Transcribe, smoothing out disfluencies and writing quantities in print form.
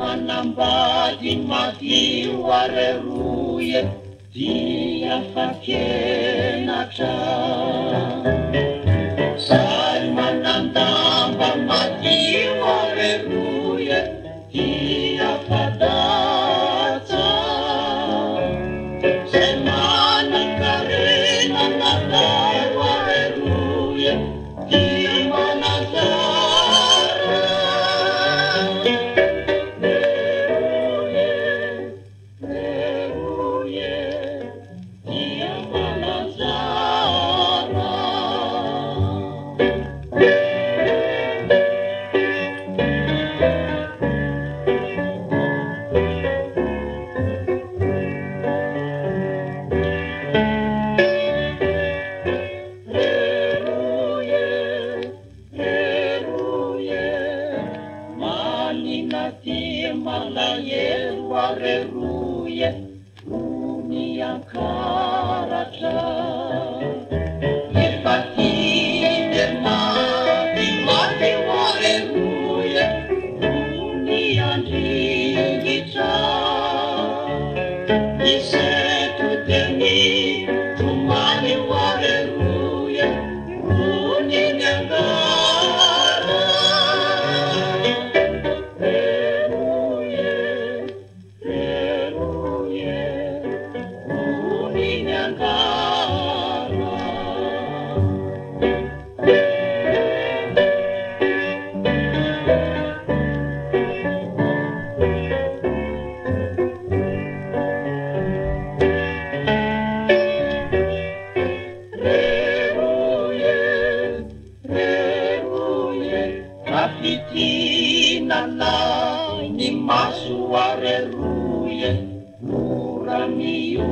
Manambadi matiu areruye dia fakenatra sai manandamba matiu areruye dia fadata sai manankarena nadau areruye dia manazara Wareruye uniankarata Yefatine mati mati wareruye unianjingita Isetu teni tumani wareruye uniangara Rafitina na ni masu wareruye uramiu